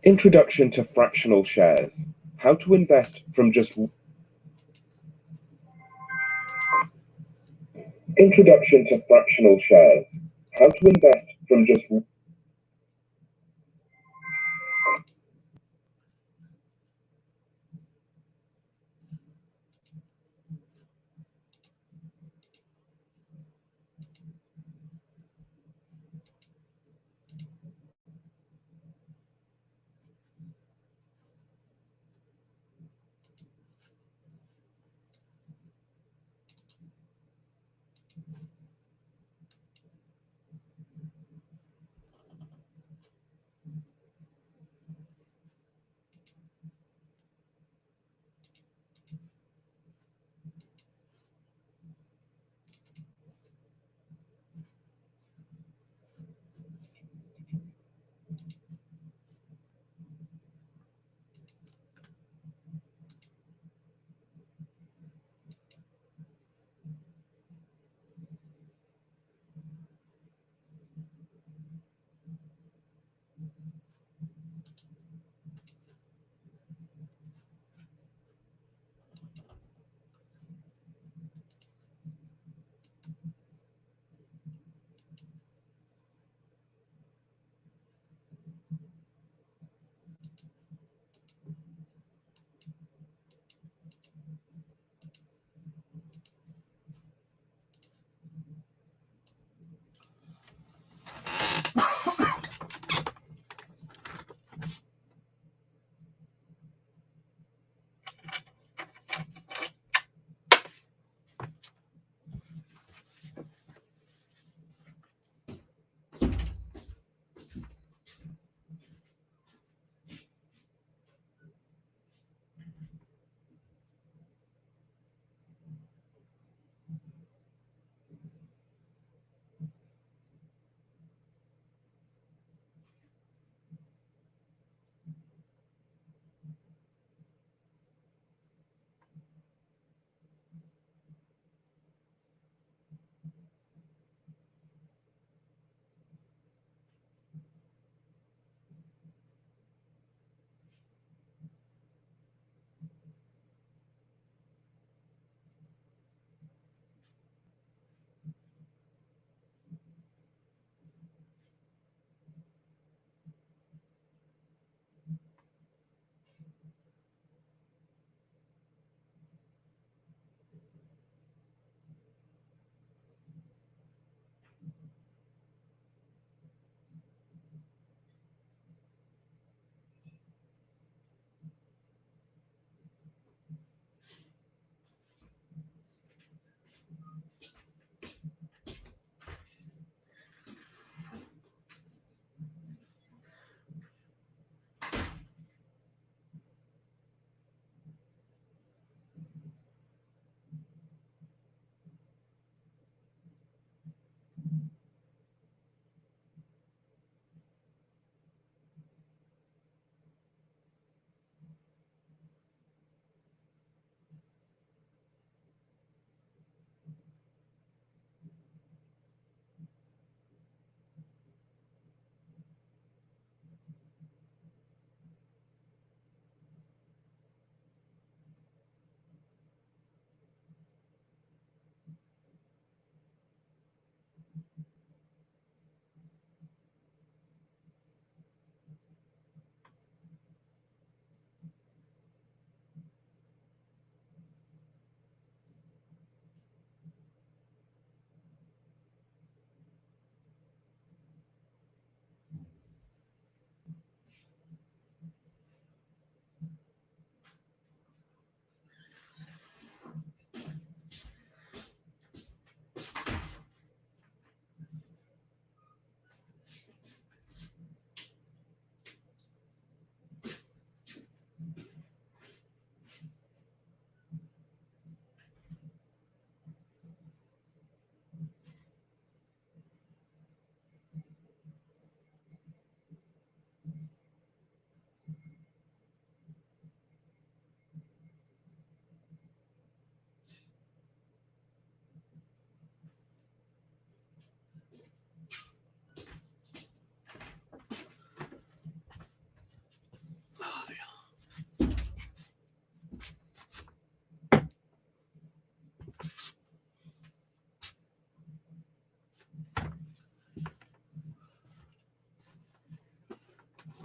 Introduction to fractional shares. How to invest from just Introduction to fractional shares. How to invest from just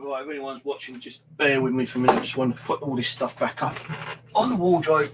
Right, if anyone's watching, just bear with me for a minute. I just want to put all this stuff back up on the wardrobe.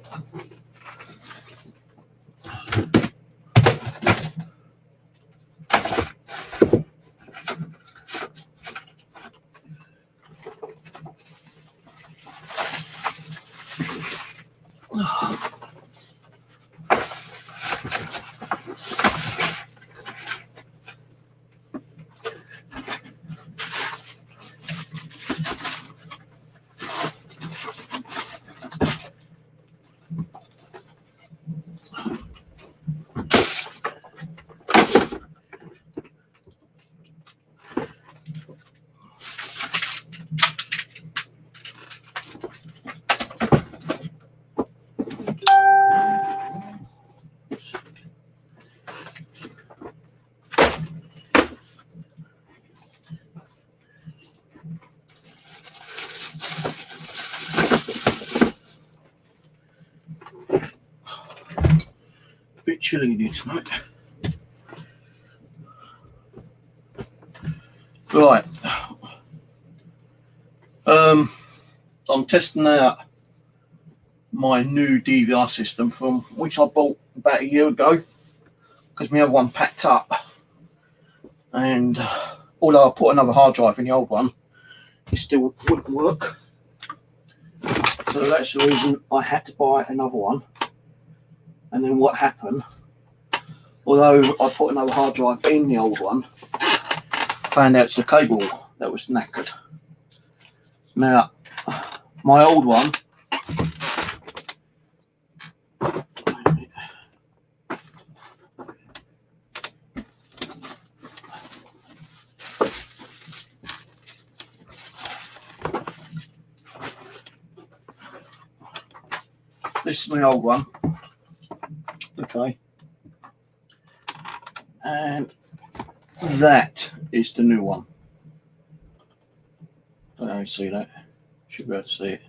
Bit chilly in here tonight. Right. I'm testing out my new DVR system from which I bought about a year ago because my other one packed up, and although I put another hard drive in the old one, it still wouldn't work. So that's the reason I had to buy another one. And then what happened, although I put another hard drive in the old one, found out it's the cable that was knackered. Now, my old one, this is my old one, okay, and that is the new one. I don't know if you see that. Should be able to see it.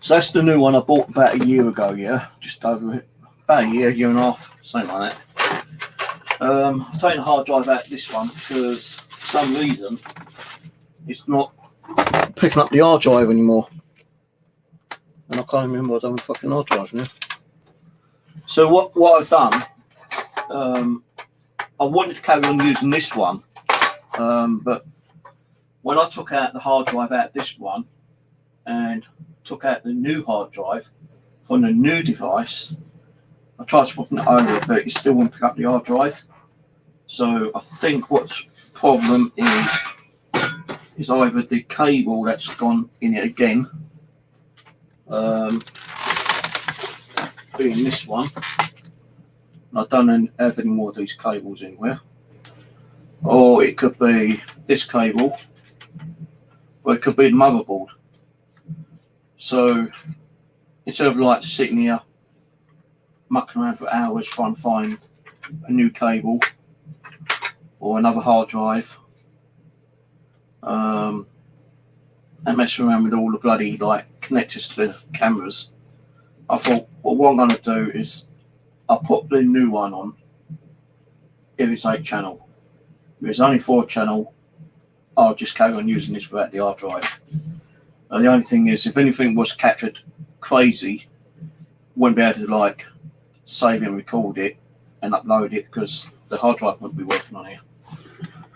So that's the new one I bought about a year ago, yeah, just over about a year and a half, something like that. I'm taking the hard drive out of this one because for some reason it's not picking up the hard drive anymore, and I can't remember what I've done with the fucking hard drive now. So what I've done, I wanted to carry on using this one, but when I took out the hard drive out of this one and took out the new hard drive from the new device, I tried swapping it over, but it still won't pick up the hard drive. So I think what's the problem is either the cable that's gone in it again, being this one, and I don't have any more of these cables anywhere, or it could be this cable, or it could be the motherboard. So instead of like sitting here mucking around for hours trying to find a new cable or another hard drive, and messing around with all the bloody like connectors to the cameras, I thought, well, what I'm going to do is I'll put the new one on if it's 8 channel. If it's only 4 channel, I'll just carry on using this without the hard drive. And the only thing is, if anything was captured crazy, wouldn't be able to like save and record it and upload it because the hard drive wouldn't be working on here.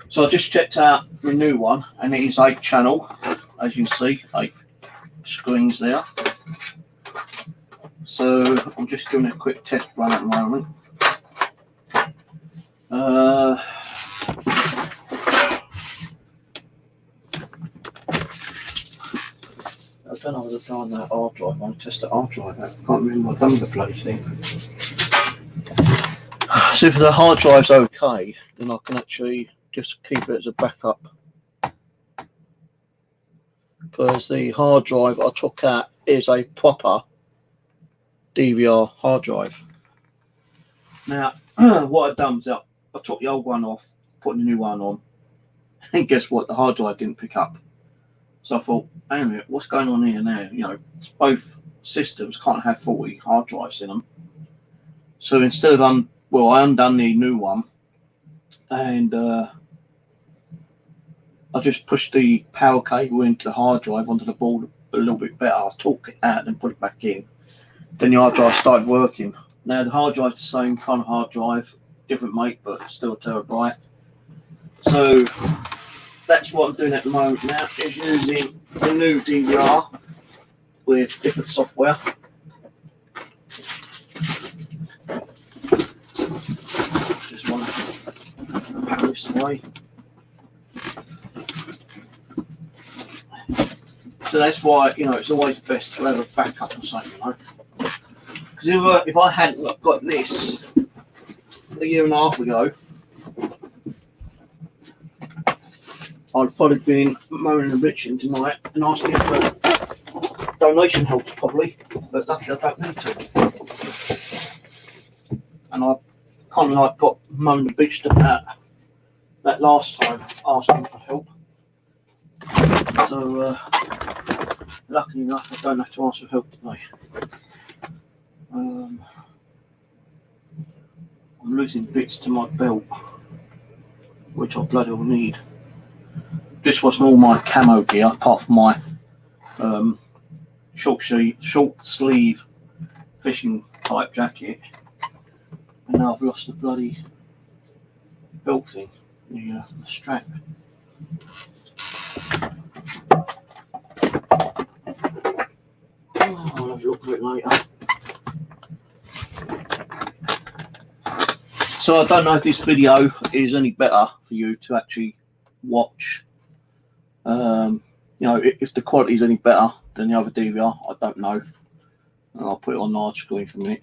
So I just checked out the new one, and it is 8 channel, as you can see, 8 screens there. So I'm just doing a quick test run at the moment. I don't know whether I've done that hard drive. I want to test the hard drive out. I can't remember what I've done with the bloody thing. So if the hard drive's okay, then I can actually just keep it as a backup. Because the hard drive I took out is a proper DVR hard drive. Now, what I've done is I took the old one off, put the new one on, and guess what? The hard drive didn't pick up. So I thought, hang on a minute, what's going on here now? You know, both systems can't have 40 hard drives in them. So instead of I undone the new one, and I just pushed the power cable into the hard drive onto the board a little bit better. I took it out and put it back in. Then the hard drive started working. Now the hard drive's the same kind of hard drive, different make, but still a terabyte. So that's what I'm doing at the moment now, is using the new DVR with different software. Just want to put this away. So that's why, you know, it's always best to have a backup or something, you know. Because if I hadn't got this a year and a half ago, I'd probably been moaning and bitching tonight and asking for donation help probably, but luckily I don't need to. And I kind of like got moaned and bitched about that last time, asking for help. So luckily enough, I don't have to ask for help today. I'm losing bits to my belt, which I bloody well need. This wasn't all my camo gear, apart from my short sleeve fishing type jacket. And now I've lost the bloody belt thing, the strap. Oh, I'll have a look at it later. So I don't know if this video is any better for you to actually watch. You know, if the quality is any better than the other DVR, I don't know. And I'll put it on large screen for a minute.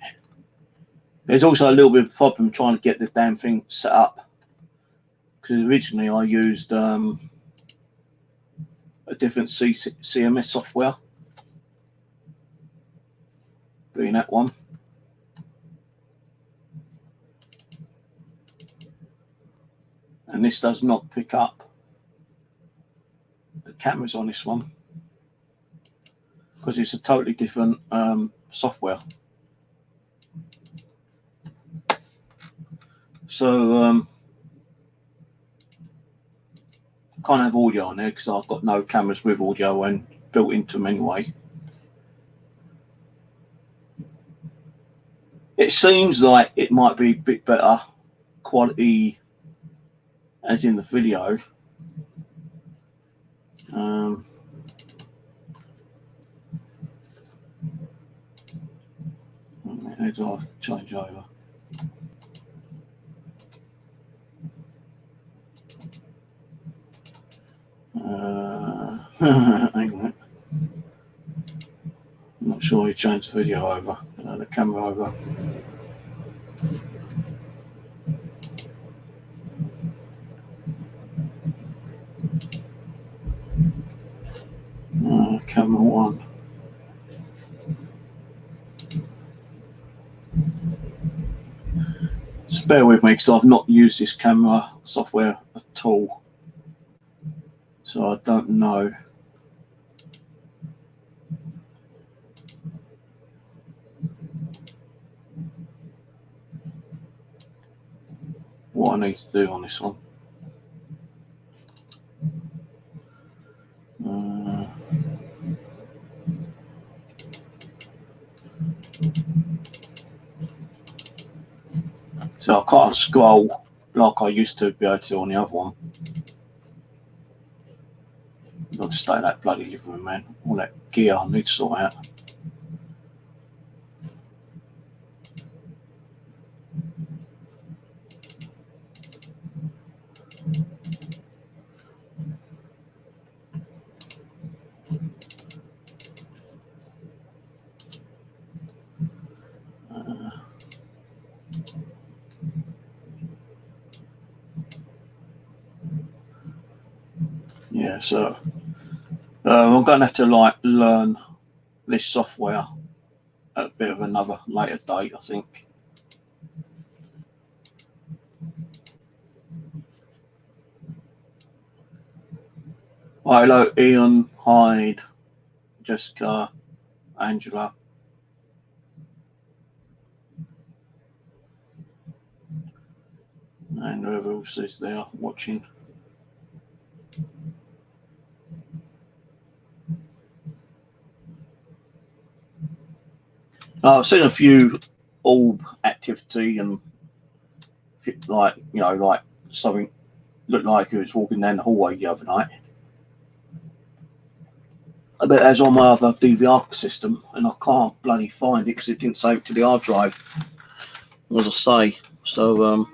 There's also a little bit of a problem trying to get the damn thing set up, because originally I used a different CMS software, being that one. And this does not pick up the cameras on this one, because it's a totally different software. So can't have audio on there because I've got no cameras with audio and built into them anyway. It seems like it might be a bit better quality as in the video. How do I change over? Hang on. I'm not sure you changed the video over, the camera over. Camera one. Just bear with me because I've not used this camera software at all, so I don't know. What I need to do on this one. So I can't scroll like I used to be able to on the other one. I've got to stay in that bloody living room, man. All that gear I need to sort out. Yeah, so I'm going to have to learn this software at a bit of another later date, I think. Hi, hello, Ian, Hyde, Jessica, Angela. And whoever else is there watching. I've seen a few orb activity and like, you know, like something looked like it was walking down the hallway the other night. I bet that's on my other DVR system, and I can't bloody find it because it didn't save it to the hard drive, as I say. So,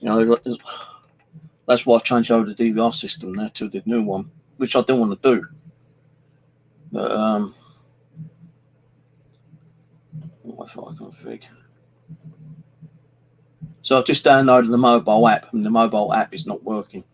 you know, that's why I've changed over the DVR system now to the new one, which I don't want to do. But, Wi-Fi config. So I've just downloaded the mobile app, and the mobile app is not working.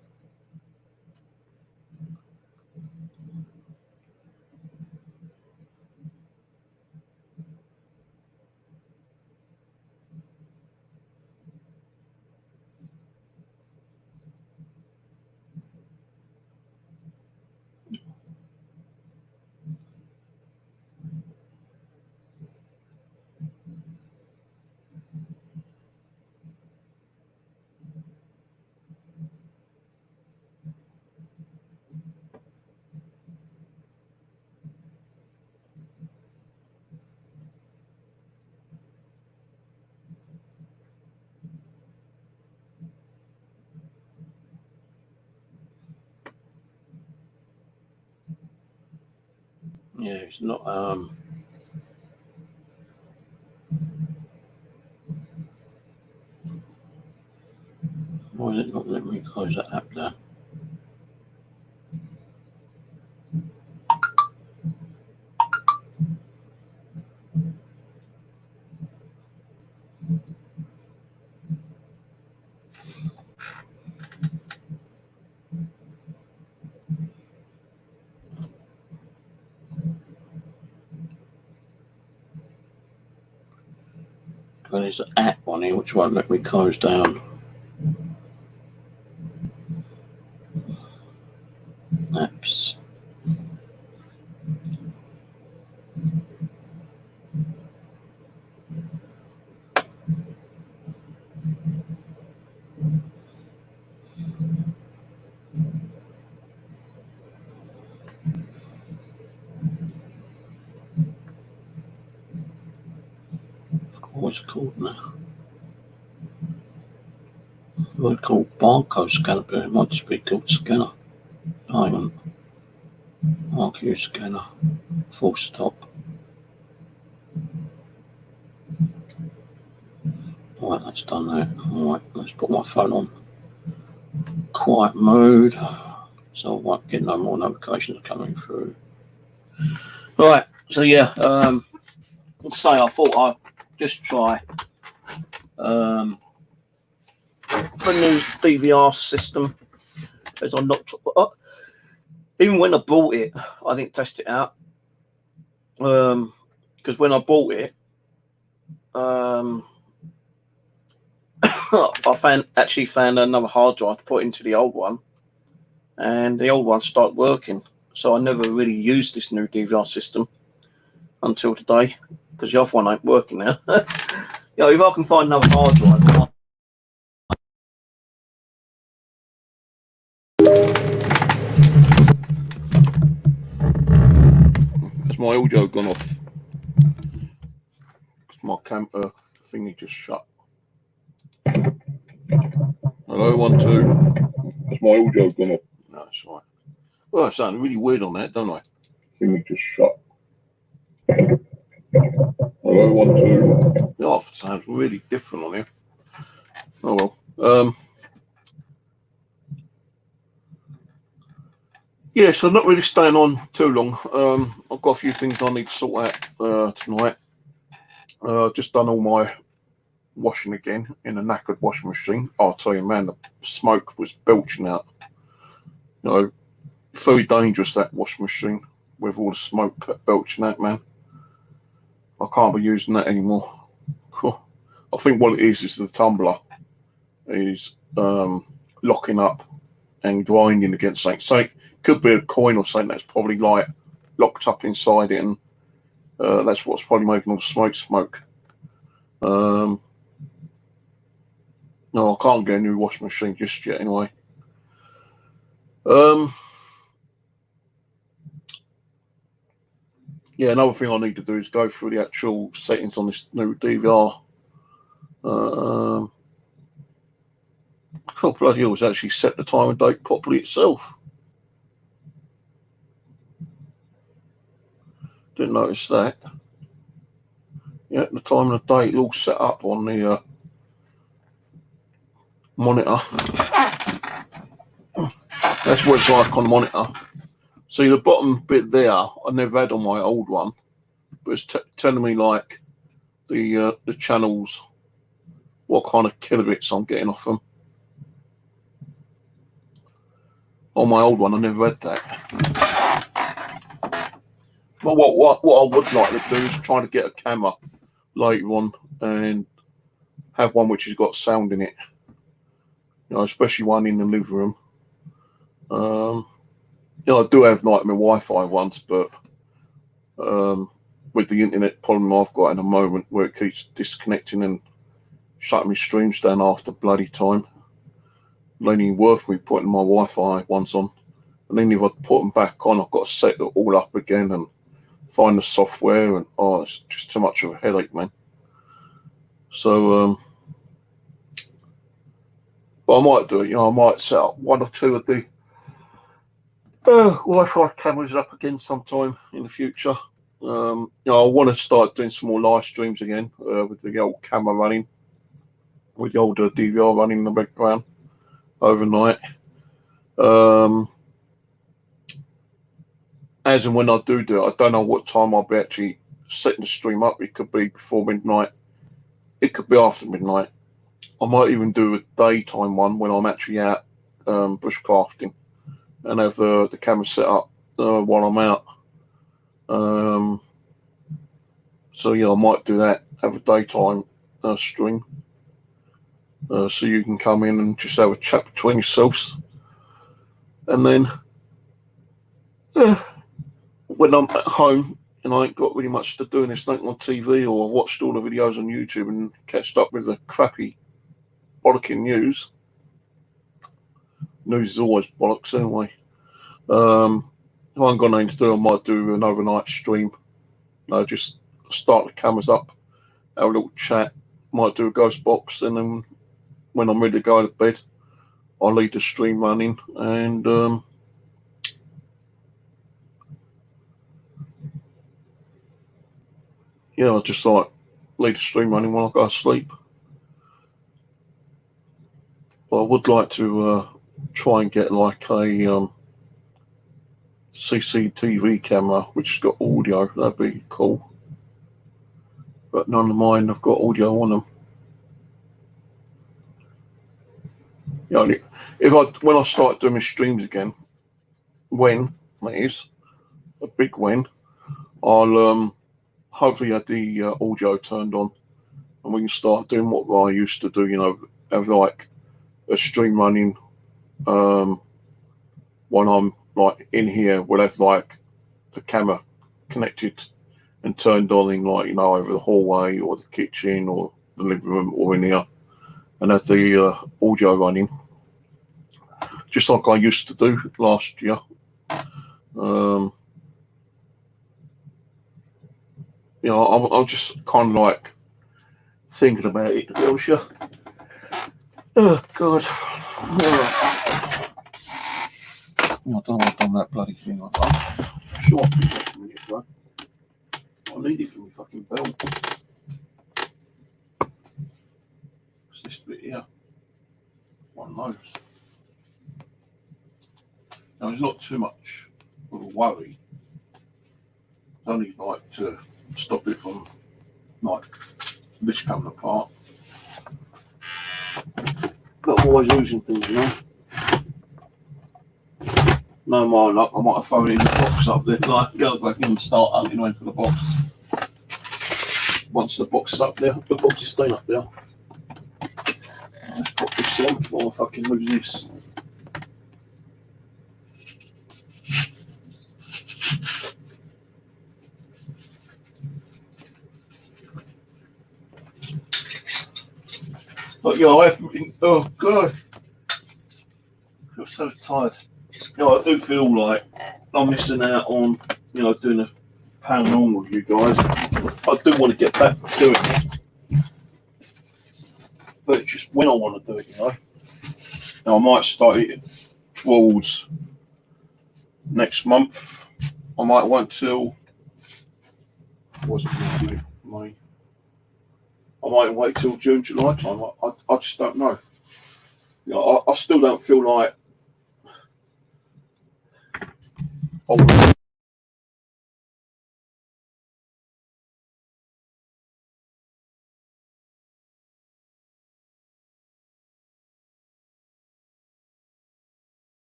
Yeah, it's not. Why is it not letting me close that app down? Well, there's an app on here which won't let me close down. Apps. What's it called now? It's called barcode scanner, but it might just be called scanner. Hang on. RQ scanner. Full stop. Alright, that's done that. Alright, let's put my phone on quiet mode, so I won't get no more notifications coming through. Right, so yeah, let's say I thought I'd just try a new DVR system, as I'm not. Even when I bought it, I didn't test it out, because when I bought it, I actually found another hard drive to put into the old one, and the old one started working. So I never really used this new DVR system until today, because the other one ain't working now. You know, if I can find another hard drive. Has my audio gone off? My camper thingy just shut. Hello, 1, 2. Has my audio gone off? No, that's right. Well, I sound really weird on that, don't I? Thingy just shut. Hello, 1, 2. Oh, it sounds really different on here. Oh well. Yeah, so I'm not really staying on too long. I've got a few things I need to sort out tonight. Just done all my washing again in a knackered washing machine. I'll tell you, man, the smoke was belching out. You know, very dangerous, that washing machine, with all the smoke belching out, man. I can't be using that anymore. I think what it is the tumbler is locking up and grinding against something. So it could be a coin or something that's probably like locked up inside it, and that's what's probably making all the smoke. No, I can't get a new washing machine just yet anyway. Yeah, another thing I need to do is go through the actual settings on this new DVR. Oh, bloody hell, it's actually set the time and date properly itself. Didn't notice that. Yeah, the time and the date all set up on the monitor. That's what it's like on the monitor. See, the bottom bit there, I never had on my old one, but it's telling me like the channels, what kind of kilobits I'm getting off them. On my old one, I never had that. But what I would like to do is try to get a camera later on and have one which has got sound in it. You know, especially one in the living room. You know, I do have like my Wi-Fi ones, but with the internet problem I've got in the moment where it keeps disconnecting and shutting my streams down after bloody time, it ain't even worth me putting my Wi-Fi ones on. And then if I put them back on, I've got to set it all up again and find the software, and it's just too much of a headache, man. So, but I might do it. You know, I might set up one or two of the Wi-Fi cameras up again sometime in the future. You know, I want to start doing some more live streams again with the old camera running, with the old DVR running in the background overnight. As and when I do it, I don't know what time I'll be actually setting the stream up. It could be before midnight. It could be after midnight. I might even do a daytime one when I'm actually out bushcrafting and have the camera set up while I'm out. So yeah, I might do that. Have a daytime stream, so you can come in and just have a chat between yourselves, and then when I'm at home and I ain't got really much to do and it's nothing on TV, or I watched all the videos on YouTube and catched up with the crappy bollocking news. News is always bollocks anyway. If I ain't got nothing to do, I might do an overnight stream. Just start the cameras up, have a little chat, might do a ghost box, and then when I'm ready to go to bed, I'll leave the stream running, and yeah, I'll just like leave the stream running when I go to sleep. But I would like to try and get like a CCTV camera which has got audio. That'd be cool. But none of mine have got audio on them. You know, when I start doing my streams again, when that is a big when, I'll hopefully have the audio turned on, and we can start doing what I used to do. You know, have like a stream running when I'm like in here. We'll have like the camera connected and turned on in, like, you know, over the hallway or the kitchen or the living room or in here, and have the audio running, just like I used to do last year. You know, I'm just kind of like thinking about it, to be honest with you. Oh, God. Oh. I don't know why I've done that bloody thing like that. Sure, I'll do that in a minute, bro. I need it for my fucking belt. What's this bit here? One of those. Now, it's not too much of a worry. I only like to stop it from like this coming apart. But I'm always losing things, you know. No more luck, I might have thrown it in the box up there, like go back in and start hunting around for the box. Once the box is up there, the box is staying up there. Let's put this on before I fucking lose this. But yeah, I haven't been, oh God, I'm so tired. You know, I do feel like I'm missing out on, you know, doing a paranormal with you guys. I do want to get back to doing it, but it's just when I want to do it, you know. Now I might start it towards next month. I might wait till what's it May. I might wait till June, July time. I just don't know. You know, I still don't feel like. Oh,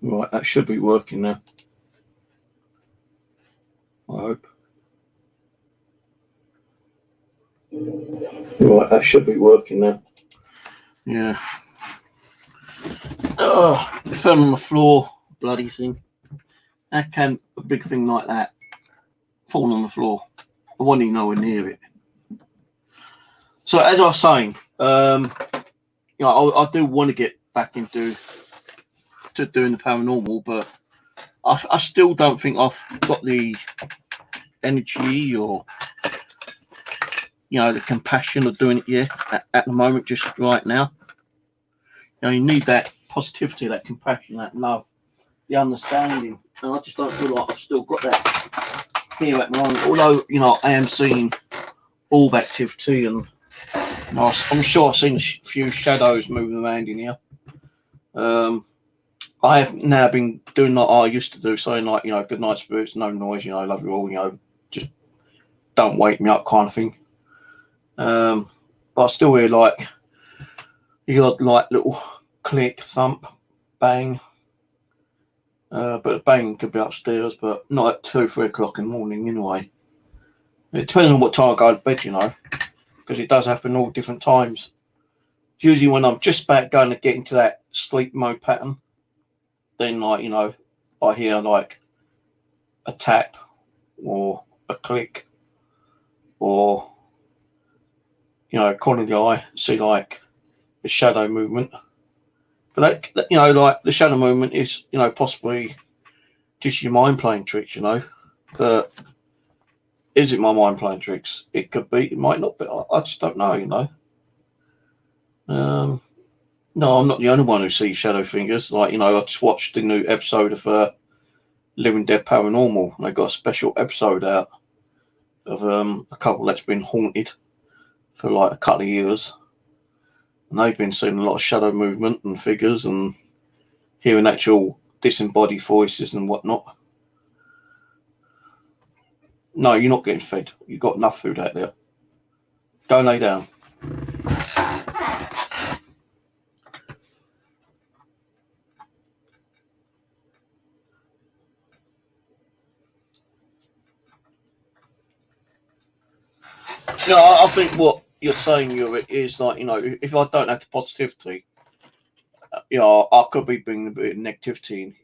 right, that should be working now. I hope. Right, that should be working now. Yeah. Oh, it fell on the floor, bloody thing. How can a big thing like that fall on the floor? I wasn't even nowhere near it. So as I was saying, you know, I do want to get back into doing the paranormal, but I still don't think I've got the energy or, you know, the compassion of doing it yet at the moment, just right now. You know, you need that positivity, that compassion, that love, the understanding. And I just don't feel like I've still got that here at the moment. Although, you know, I am seeing orb activity, and you know, I'm sure I've seen a few shadows moving around in here. I have now been doing like I used to do, saying like, you know, good night spirits, no noise, you know, love you all, you know, just don't wake me up kind of thing. But I still hear like the odd like little click, thump, bang. But the bang could be upstairs, but not at 2-3 o'clock in the morning anyway. It depends on what time I go to bed, you know, because it does happen all different times. It's usually when I'm just about going to get into that sleep mode pattern, then like, you know, I hear like a tap or a click, or, you know, corner of the eye, see like the shadow movement. But that, you know, like the shadow movement is, you know, possibly just your mind playing tricks, you know. But is it my mind playing tricks? It could be, it might not be. I just don't know, you know. No, I'm not the only one who sees shadow fingers. Like, you know, I just watched the new episode of Living Dead Paranormal. They got a special episode out of a couple that's been haunted for like a couple of years, and they've been seeing a lot of shadow movement and figures and hearing actual disembodied voices and whatnot. No, you're not getting fed. You've got enough food out there. Go lay down. No, I think what you're saying, Yuri, is like, you know, if I don't have the positivity, you know, I could be bringing a bit of negativity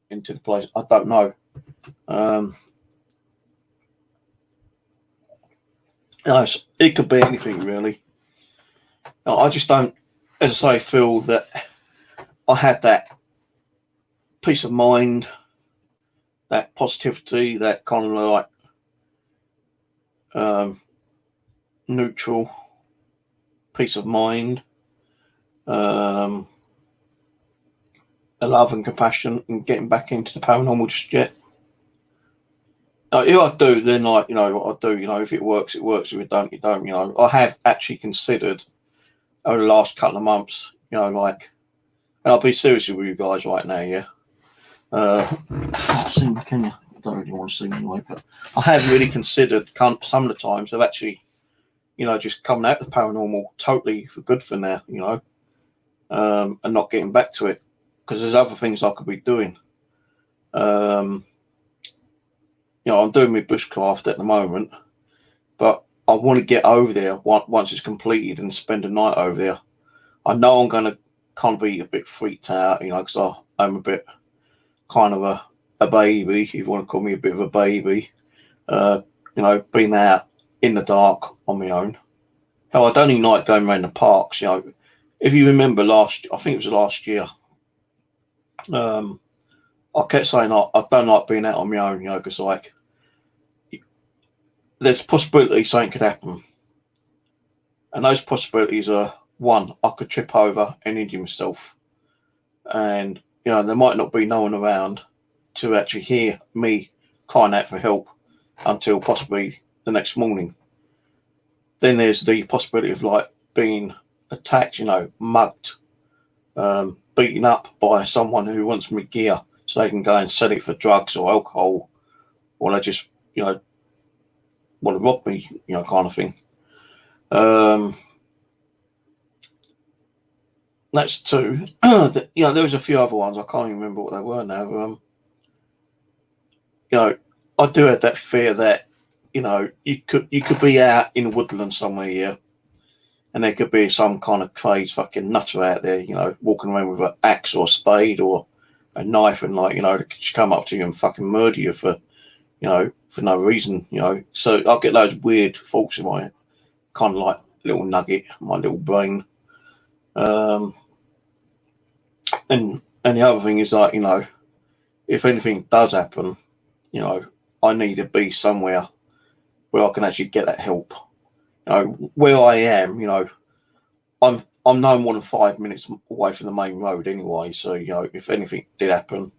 into the place. I don't know. You know, it could be anything really. No, I just don't, as I say, feel that I had that peace of mind, that positivity, that kind of like neutral peace of mind, a love and compassion, and getting back into the paranormal just yet. If I do, then like, what I do, if it works, it works. If it don't, it don't. I have actually considered over the last couple of months, like, and I'll be serious with you guys right now, yeah. Can't see me, can you? I don't really want to see me anyway, but I have really considered some of the times of actually, just coming out of the paranormal totally for good for now, and not getting back to it because there's other things I could be doing. I'm doing my bushcraft at the moment, but I want to get over there once it's completed and spend a night over there. I know I'm going to kind of be a bit freaked out, because I'm a bit kind of a baby, if you want to call me a bit of a baby, being out in the dark on my own. Hell, I don't even like going around the parks, If you remember I think it was last year, I kept saying I don't like being out on my own, because like there's a possibility something could happen. And those possibilities are, one, I could trip over and injure myself. And, there might not be no one around to actually hear me crying out for help until possibly the next morning. Then there's the possibility of like being attacked, mugged, beaten up by someone who wants my gear so they can go and sell it for drugs or alcohol, or they just, want to rob me, kind of thing. That's two. There was a few other ones. I can't even remember what they were now. I do have that fear that, you could be out in woodland somewhere here, and there could be some kind of crazy fucking nutter out there, walking around with an axe or a spade or a knife, and like, they could just come up to you and fucking murder you for no reason, So I'll get those weird thoughts in my kind of like little nugget, my little brain. And the other thing is like, if anything does happen, I need to be somewhere where I can actually get that help. Where I am, I'm no more than 5 minutes away from the main road anyway. So, if anything did happen,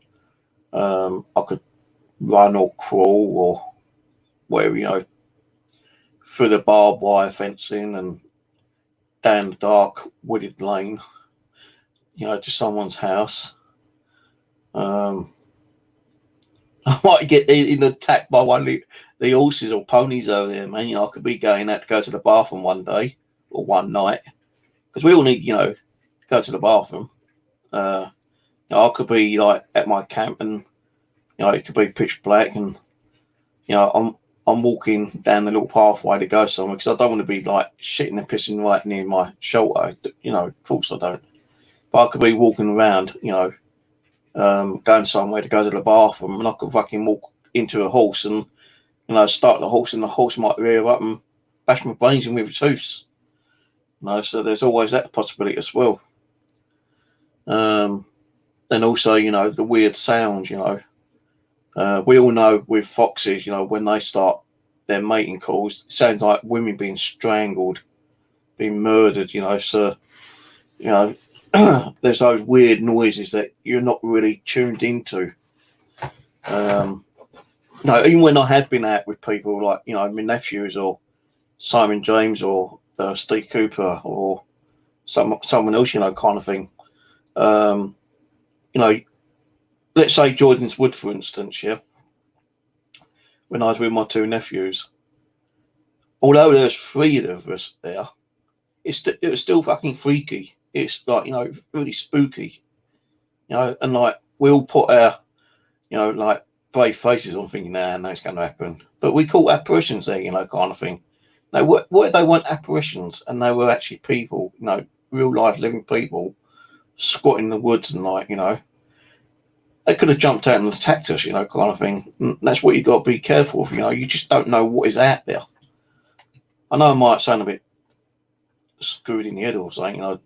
I could run or crawl or whatever, through the barbed wire fencing and down the dark wooded lane, to someone's house. I might get attacked by one of the horses or ponies over there, man. I could be going out to go to the bathroom one day or one night, because we all need, to go to the bathroom. I could be like at my camp, and it could be pitch black, and I'm walking down the little pathway to go somewhere, because I don't want to be like shitting and pissing right near my shelter. Of course I don't. But I could be walking around, going somewhere to go to the bathroom, and I could fucking walk into a horse and, start the horse, and the horse might rear up and bash my brains in with its hoofs. So there's always that possibility as well. And also, the weird sounds, we all know with foxes, when they start their mating calls, it sounds like women being strangled, being murdered, so, there's those weird noises that you're not really tuned into. Even when I have been out with people like, my nephews or Simon James or Steve Cooper or someone else, kind of thing. Let's say Jordan's Wood, for instance, yeah. When I was with my two nephews, although there's three of us there, it was still fucking freaky. It's like, really spooky, and like we all put our, like brave faces on, thinking, nah, no, it's going to happen. But we call apparitions there, kind of thing. Now, what if they weren't apparitions and they were actually people, real life living people squatting in the woods, and like, they could have jumped out and attacked us, kind of thing. And that's what you got to be careful of, you just don't know what is out there. I know I might sound a bit screwed in the head or something,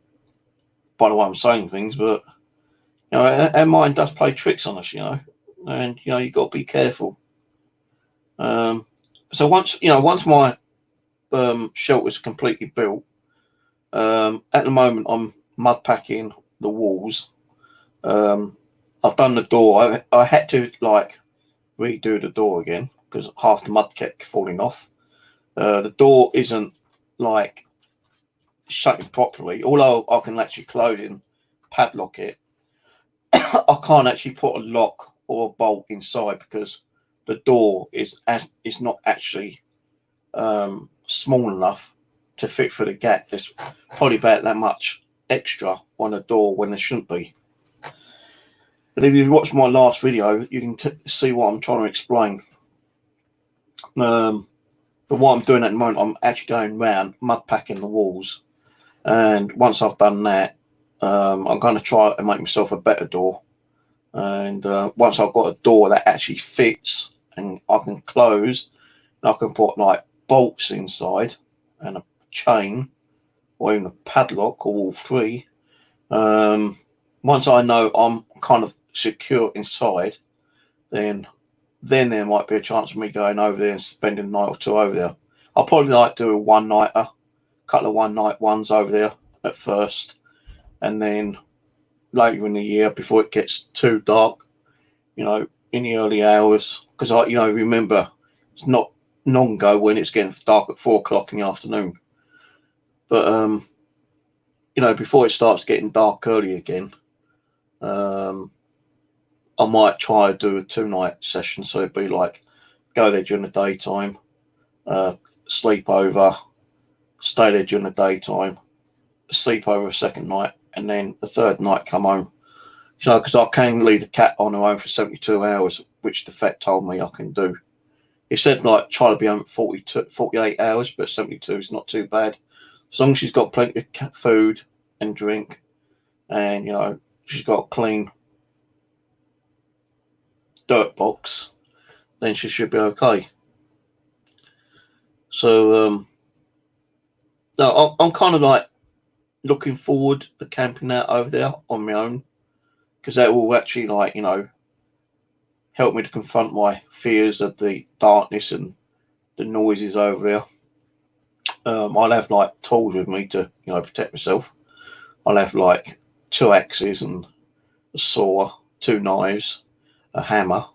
by the way I'm saying things, but our mind does play tricks on us, and you've got to be careful. So once my shelter's completely built, at the moment I'm mud packing the walls. I've done the door. I had to like redo the door again, because half the mud kept falling off. The door isn't like shutting properly, although I can actually close it and padlock it. I can't actually put a lock or a bolt inside because the door is not actually small enough to fit through the gap. There's probably about that much extra on the door when there shouldn't be. But if you watch my last video, you can see what I'm trying to explain. But what I'm doing at the moment, I'm actually going round mud packing the walls, and once I've done that, I'm going to try and make myself a better door. And once I've got a door that actually fits and I can close, and I can put like bolts inside and a chain or even a padlock or all three. Once I know I'm kind of secure inside, then there might be a chance of me going over there and spending a night or two over there. I'll probably like do a one-nighter, couple of one-night ones over there at first, and then later in the year, before it gets too dark, in the early hours, because remember, it's not long ago when it's getting dark at 4 o'clock in the afternoon. But before it starts getting dark early again, I might try to do a 2-night session. So it'd be like go there during the daytime, sleep over, stay there during the daytime, sleep over a second night, and then the third night come home. Because I can leave the cat on her own for 72 hours, which the vet told me I can do. He said like try to be home 48 hours, but 72 is not too bad. As long as she's got plenty of cat food and drink, and she's got a clean dirt box, then she should be okay. So no, I'm kind of like looking forward to camping out over there on my own, because that will actually help me to confront my fears of the darkness and the noises over there. I'll have like tools with me to protect myself. I'll have like 2 axes and a saw, 2 knives, a hammer,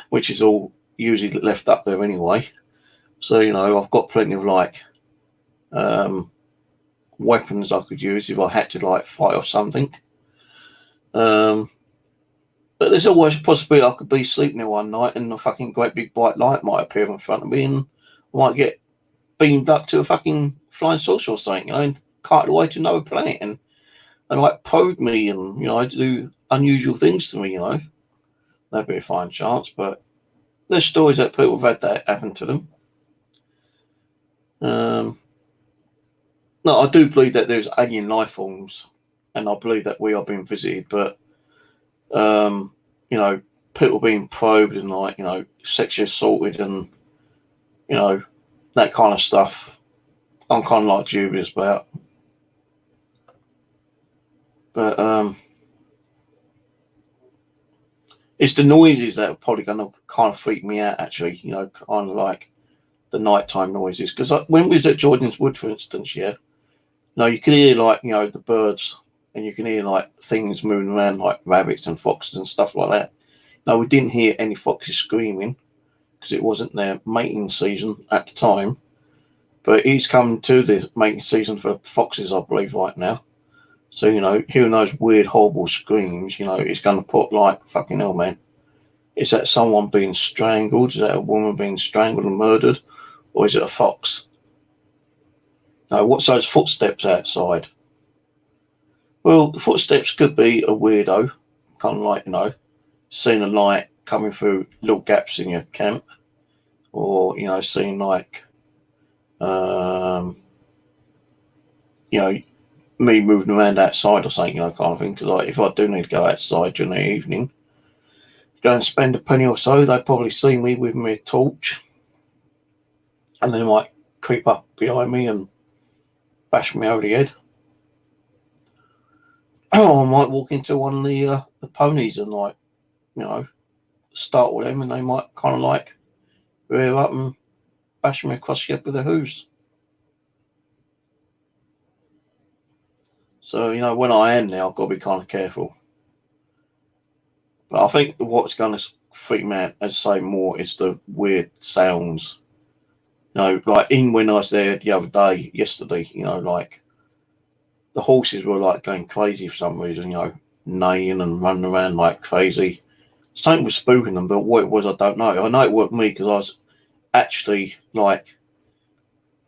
which is all usually left up there anyway. So I've got plenty of like weapons I could use if I had to like fight off something. But there's always a possibility I could be sleeping there one night and a fucking great big bright light might appear in front of me, and I might get beamed up to a fucking flying saucer or something, and carted away to another planet, and they might probe me and do unusual things to me. That'd be a fine chance. But there's stories that people have had that happen to them. No, I do believe that there's alien life forms, and I believe that we are being visited, but people being probed and sexually assaulted and that kind of stuff, I'm kind of like dubious about. But it's the noises that are probably going to kind of freak me out, actually, kind of like the nighttime noises. Because when we was at Jordan's Wood, for instance, you can hear the birds, and you can hear like things moving around like rabbits and foxes and stuff like that. Now, we didn't hear any foxes screaming because it wasn't their mating season at the time. But it's coming to the mating season for foxes, I believe, right now. So, hearing those weird, horrible screams, it's going to put like, fucking hell, man. Is that someone being strangled? Is that a woman being strangled and murdered? Or is it a fox? Now, what's those footsteps outside? Well, the footsteps could be a weirdo, kind of like, seeing a light coming through little gaps in your camp, or, seeing like, me moving around outside or something, kind of thing. Because like, if I do need to go outside during the evening, go and spend a penny or so, they'd probably see me with my torch, and they might creep up behind me and bash me over the head. Oh, I might walk into one of the ponies and like, startle them, and they might kind of like rear up and bash me across the head with their hooves. So, when I am there, I've got to be kind of careful. But I think what's going to freak me out, as I say, more is the weird sounds. You know, like even when I was there the other day, yesterday, you know, like the horses were like going crazy for some reason, you know, neighing and running around like crazy. Something was spooking them, but what it was, I don't know. I know it weren't me because I was actually like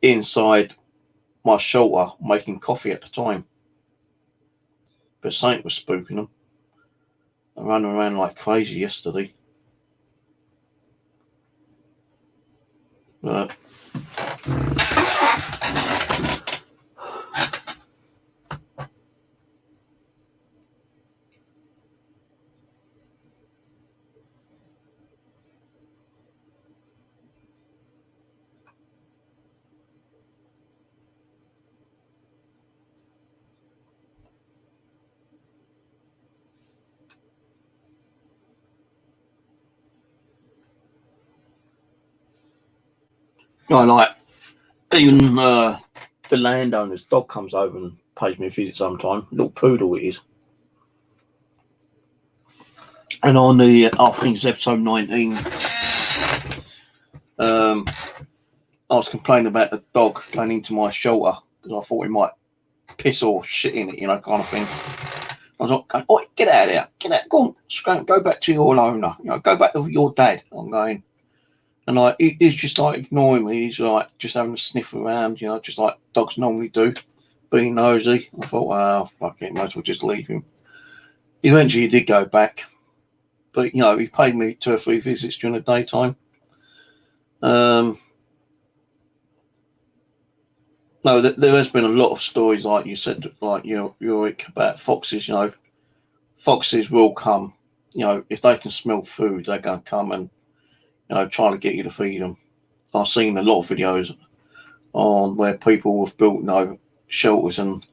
inside my shelter making coffee at the time. But something was spooking them and running around like crazy yesterday. But you know, like even the landowner's dog comes over and pays me a visit sometime. Little poodle it is. And on the, I think it's episode 19, I was complaining about the dog going into my shelter because I thought he might piss or shit in it, you know, kind of thing. I was like, going, "Oi, get out of there, get out, go on, scram, go back to your owner, you know, go back to your dad." I'm going, and like he's just like ignoring me. He's like just having a sniff around, you know, just like dogs normally do, being nosy. I thought, well, fuck it, might as well just leave him. Eventually, he did go back, but you know, he paid me 2 or 3 visits during the daytime. No, there has been a lot of stories, like you said, like Yorick, about foxes. You know, foxes will come. You know, if they can smell food, they're going to come and, you know, trying to get you to feed them. I've seen a lot of videos on where people have built, you know, shelters and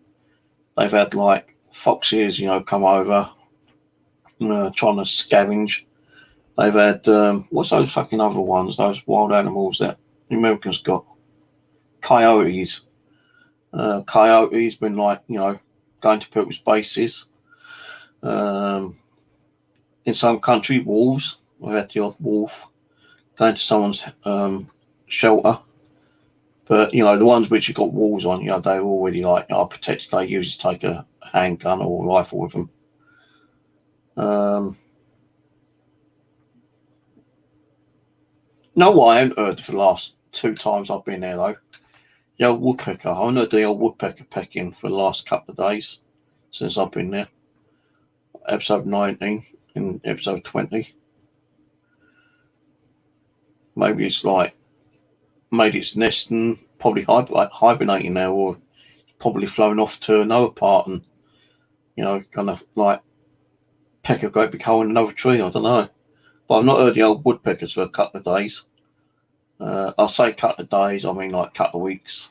they've had like foxes, you know, come over, trying to scavenge. They've had what's those fucking other ones? Those wild animals that the Americans got. Coyotes. Coyotes been like, you know, going to people's bases. In some country, wolves. We've had the odd wolf going to someone's shelter. But, you know, the ones which have got walls on, you know, they're already like, you know, protected. They usually take a handgun or a rifle with them. No, what I haven't heard for the last 2 times I've been there, though. The old woodpecker. I know the old woodpecker pecking for the last couple of days since I've been there. Episode 19 and episode 20. Maybe it's like made its nest and probably hibernating now, or probably flown off to another part and, you know, kind of like peck a great big hole in another tree. I don't know. But I've not heard the old woodpeckers for a couple of days. I'll say couple of days, I mean like couple of weeks.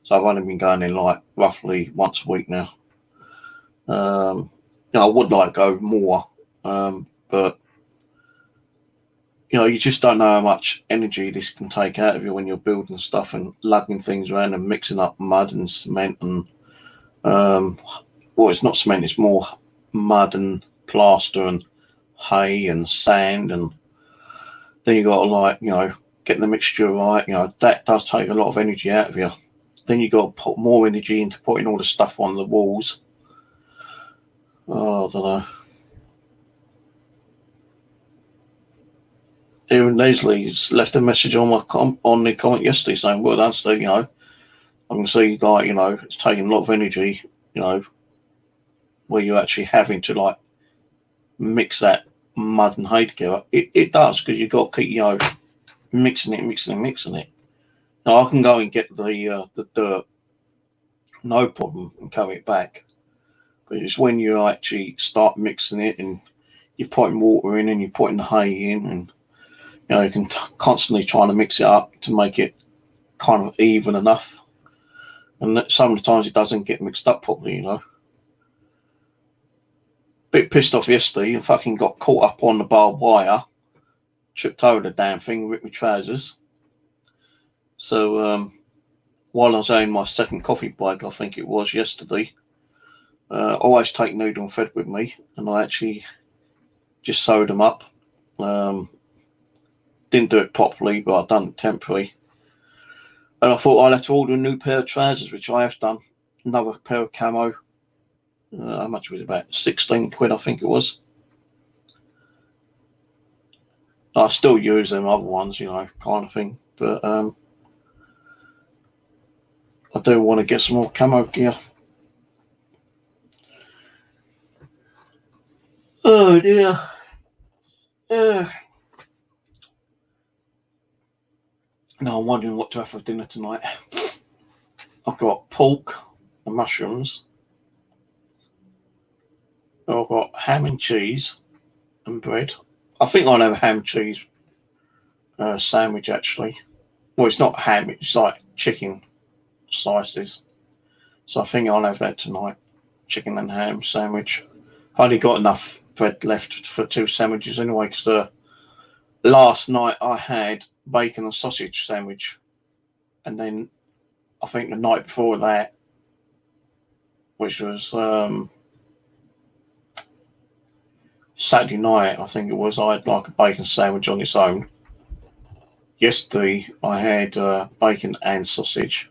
So I've only been going in like roughly once a week now. You know, I would like to go more, but you know, you just don't know how much energy this can take out of you when you're building stuff and lugging things around and mixing up mud and cement and well, it's not cement, it's more mud and plaster and hay and sand, and then you got to, like, you know, get the mixture right. You know, that does take a lot of energy out of you. Then you got to put more energy into putting all the stuff on the walls. Oh, I don't know. Even Leslie's left a message on my on the comment yesterday saying, "Well, that's the, you know, I can see, like, you know, it's taking a lot of energy, you know, where you're actually having to like mix that mud and hay together." It does, because you've got to keep, you know, mixing it. Now I can go and get the dirt, no problem, and carry it back. But it's when you actually start mixing it and you're putting water in and you're putting the hay in, and you know, you can constantly trying to mix it up to make it kind of even enough. And sometimes it doesn't get mixed up properly, you know. Bit pissed off yesterday and fucking got caught up on the barbed wire, tripped over the damn thing, ripped my trousers. So while I was having my second coffee break, I think it was yesterday, I always take needle and thread with me, and I actually just sewed them up. Didn't do it properly, but I've done it temporary. And I thought I'd have to order a new pair of trousers, which I have done. Another pair of camo. How much was it? About 16 quid, I think it was. I still use them other ones, you know, kind of thing. But I do want to get some more camo gear. Oh dear. Now I'm wondering what to have for dinner tonight. I've got pork and mushrooms. I've got ham and cheese and bread. I think I'll have a ham and cheese sandwich actually. Well, it's not ham, it's like chicken slices. So I think I'll have that tonight. Chicken and ham sandwich. I've only got enough bread left for 2 sandwiches anyway, because last night I had bacon and sausage sandwich, and then I think the night before that, which was Saturday night, I think it was, I had like a bacon sandwich on its own. Yesterday I had bacon and sausage.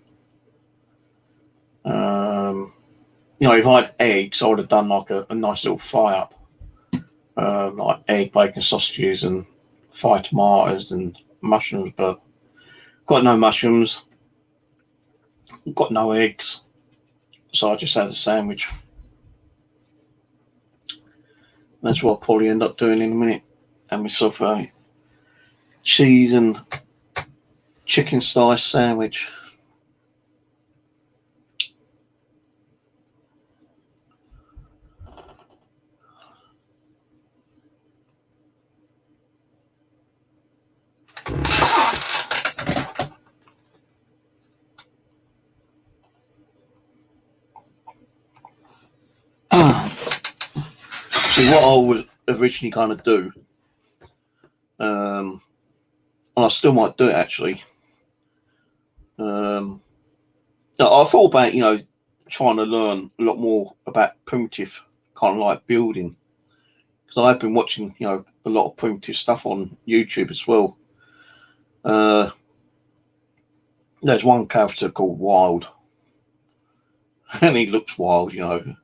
You know, if I had eggs, I would have done like a nice little fry up, like egg, bacon, sausages, and fried tomatoes and mushrooms. But got no mushrooms, got no eggs, so I just had a sandwich. That's what I'll probably end up doing in a minute. And myself a cheese and chicken slice sandwich. See, what I was originally going to do, and I still might do it actually. I thought about, you know, trying to learn a lot more about primitive kind of like building, because I've been watching, you know, a lot of primitive stuff on YouTube as well. There's one character called Wild, and he looks wild, you know,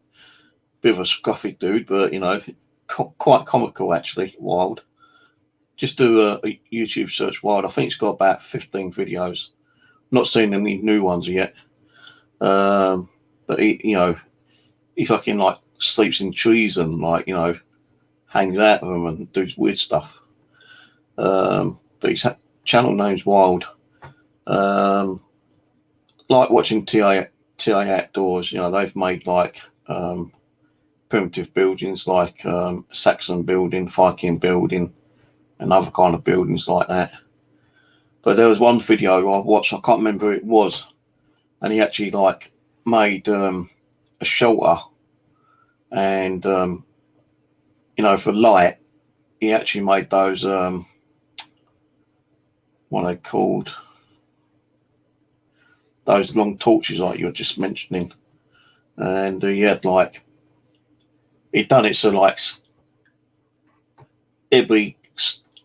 bit of a scruffy dude, but you know, quite comical actually. Wild. Just do a YouTube search Wild. I think it's got about 15 videos. Not seen any new ones yet. But he, you know, he fucking like sleeps in trees and like, you know, hangs out with them and does weird stuff. But his channel name's Wild. Like watching TA Outdoors, you know, they've made like primitive buildings like Saxon building, Viking building, and other kind of buildings like that. But there was one video I watched, I can't remember who it was, and he actually like made a shelter, and you know, for light, he actually made those what are they called? Those long torches like you were just mentioning, and he had like, he'd done it so like it'd be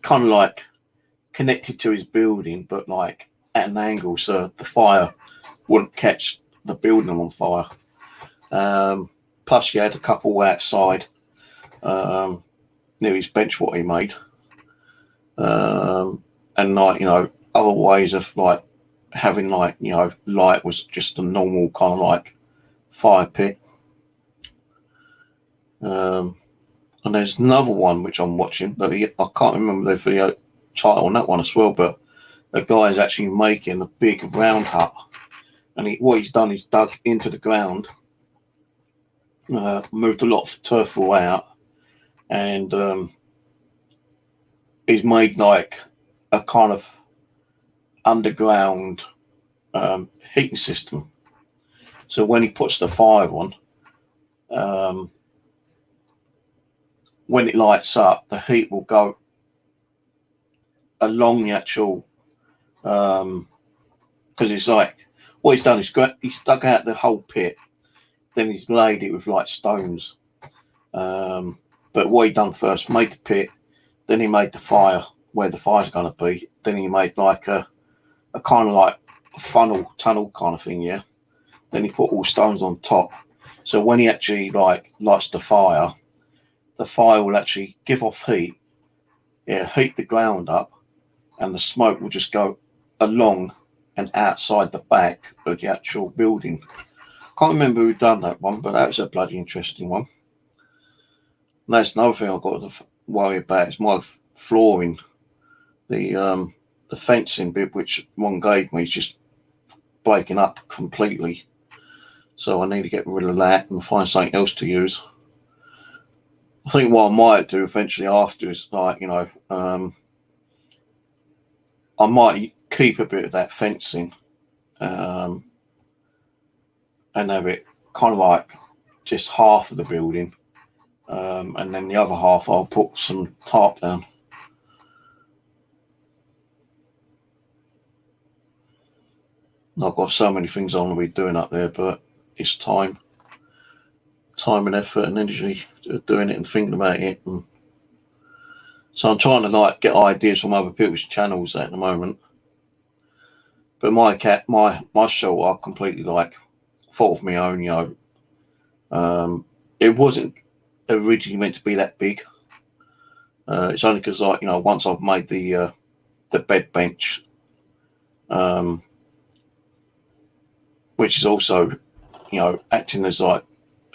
kind of like connected to his building, but like at an angle, so the fire wouldn't catch the building on fire. Plus, he had a couple outside near his bench, what he made, and like, you know, other ways of like having like, you know, light was just a normal kind of like fire pit. And there's another one which I'm watching, but I can't remember the video title on that one as well. But the guy is actually making a big round hut, and what he's done is dug into the ground, moved a lot of turf all out, and he's made like a kind of underground heating system. So when he puts the fire on, when it lights up, the heat will go along the actual, because it's like, what he's done is he's dug out the whole pit, then he's laid it with like stones, But what he done first, made the pit, then he made the fire where the fire's going to be. Then he made like a kind of like a funnel tunnel kind of thing, yeah. Then he put all stones on top. So when he actually like lights the fire will actually give off heat. Yeah, heat the ground up, and the smoke will just go along and outside the back of the actual building. Can't remember who done that one, but that was a bloody interesting one. And that's another thing I've got to worry about is my flooring. The fencing bit which one gave me is just breaking up completely. So I need to get rid of that and find something else to use. I think what I might do eventually after is like, I might keep a bit of that fencing and have it kind of like just half of the building. And then the other half I'll put some tarp down. I've got so many things I want to be doing up there, but it's time and effort and energy doing it and thinking about it. And so I'm trying to like get ideas from other people's channels at the moment. But my show I completely like thought of my own, it wasn't originally meant to be that big. It's only because like, once I've made the bed bench, which is also, acting as like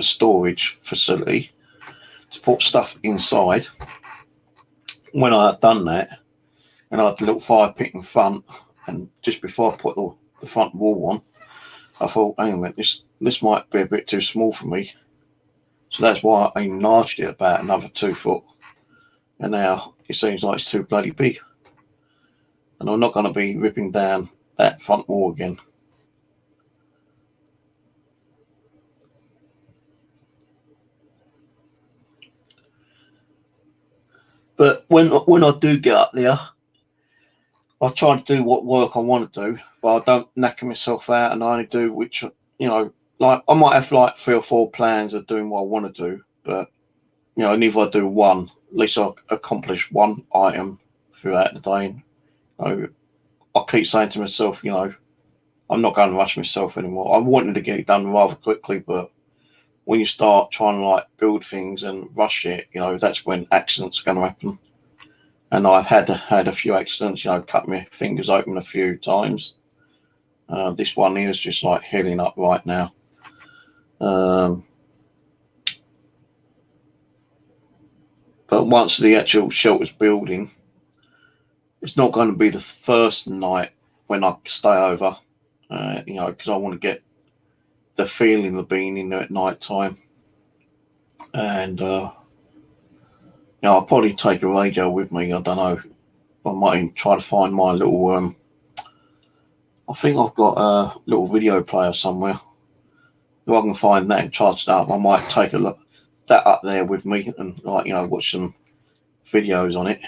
a storage facility to put stuff inside. When I had done that, and I had the little fire pit in front, and just before I put the front wall on, I thought, hang on a minute, this might be a bit too small for me. So that's why I enlarged it about another 2 foot. And now it seems like it's too bloody big. And I'm not going to be ripping down that front wall again. But when I do get up there, I try to do what work I want to do, but I don't knacker myself out, and I only do which, like I might have like 3 or 4 plans of doing what I want to do, but and if I do one, at least I accomplish one item throughout the day. I keep saying to myself, I'm not going to rush myself anymore. I wanted to get it done rather quickly, but when you start trying to like build things and rush it, that's when accidents are going to happen. And I've had a few accidents, cut my fingers open a few times. This one here is just like healing up right now. But once the actual shelter's building, it's not going to be the first night when I stay over, because I want to get the feeling of being in there at night time. And I'll probably take a radio with me. I don't know. I might even try to find my little I think I've got a little video player somewhere. If I can find that and charge it up, I might take a look that up there with me and watch some videos on it.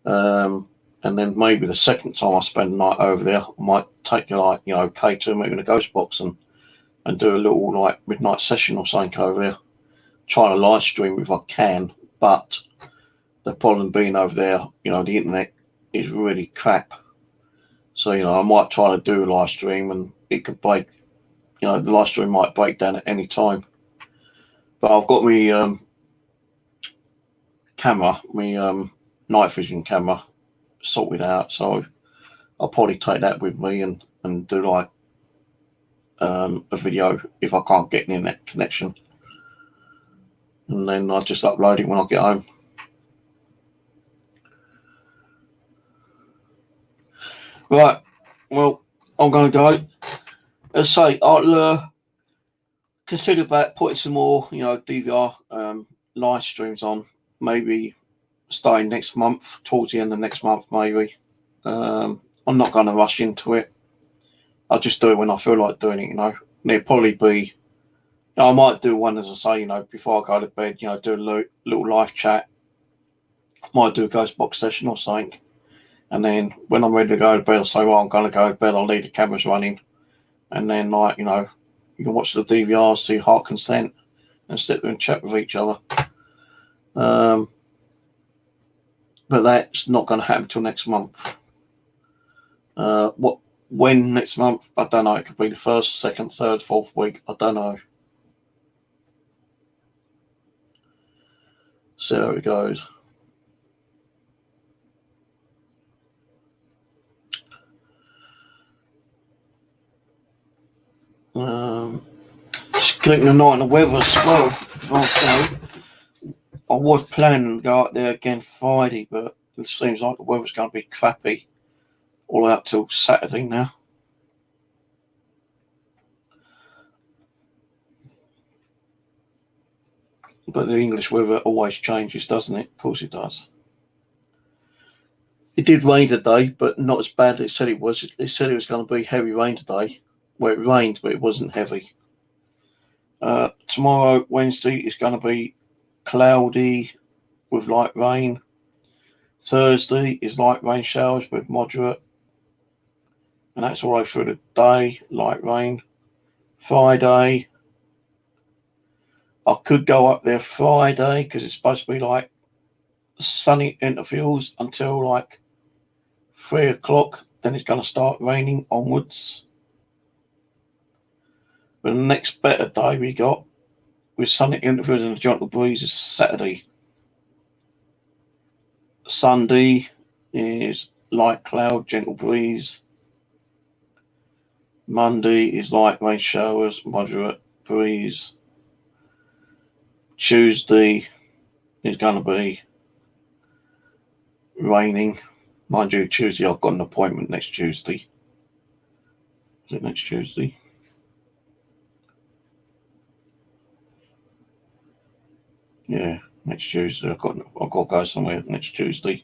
And then maybe the second time I spend the night over there, I might take K2 maybe in a ghost box and do a little like midnight session or something over there. Try to live stream if I can, but the problem being over there, the internet is really crap. So I might try to do a live stream and it could break. The live stream might break down at any time. But I've got my camera, my night vision camera sorted out, so I'll probably take that with me and do like a video if I can't get an internet connection, and then I'll just upload it when I get home. Right, well, I'm going to go. As I say, I'll consider about putting some more DVR live streams on, maybe starting next month, towards the end of next month maybe. I'm not going to rush into it. I'll just do it when I feel like doing it, And it'll probably be, I might do one, as I say, before I go to bed, do a little live chat. Might do a ghost box session or something. And then when I'm ready to go to bed, I'll say, well, I'm going to go to bed, I'll leave the cameras running. And then, you can watch the DVRs to your heart consent and sit there and chat with each other. But that's not going to happen till next month. When next month? I don't know. It could be the first, second, third, fourth week. I don't know. See how it goes. Just keeping an eye on the weather as well. I was planning to go out there again Friday, but it seems like the weather's going to be crappy all out till Saturday now. But the English weather always changes, doesn't it? Of course it does. It did rain today, but not as bad as it said it was. It said it was going to be heavy rain today. Well, it rained, but it wasn't heavy. Tomorrow, Wednesday, is going to be cloudy with light rain. Thursday is light rain showers with moderate. And that's all the way through the day, light rain. Friday, I could go up there Friday because it's supposed to be like sunny intervals until like 3 o'clock. Then it's going to start raining onwards. But the next better day we got with sunny intervals and a gentle breeze is Saturday. Sunday is light cloud, gentle breeze. Monday is light rain showers, moderate breeze. Tuesday is going to be raining. Mind you, Tuesday I've got an appointment next Tuesday. Is it next Tuesday? Yeah, next Tuesday. I've got to go somewhere next Tuesday.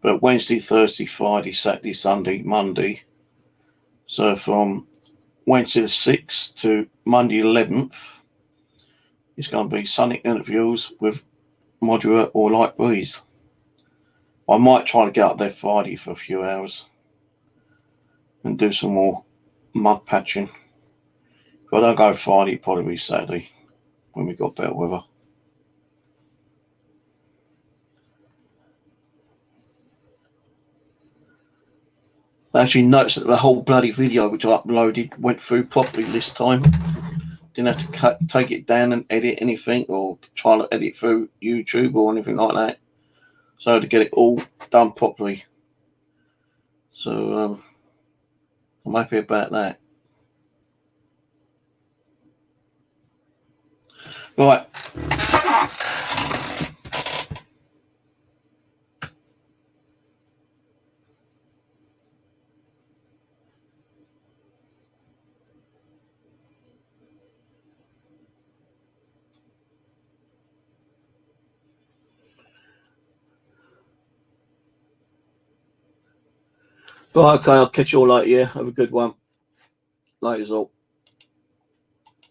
But Wednesday, Thursday, Friday, Saturday, Sunday, Monday. So from Wednesday the 6th to Monday 11th, it's going to be sunny intervals with moderate or light breeze. I might try to get up there Friday for a few hours and do some more mud patching. If I don't go Friday, it'll probably be Saturday when we got better weather. I actually noticed that the whole bloody video which I uploaded went through properly this time. Didn't have to take it down and edit anything or try to edit through YouTube or anything like that. So to get it all done properly. So I'm happy about that. Right. Right, okay, I'll catch you all later. Yeah, have a good one. Later's all.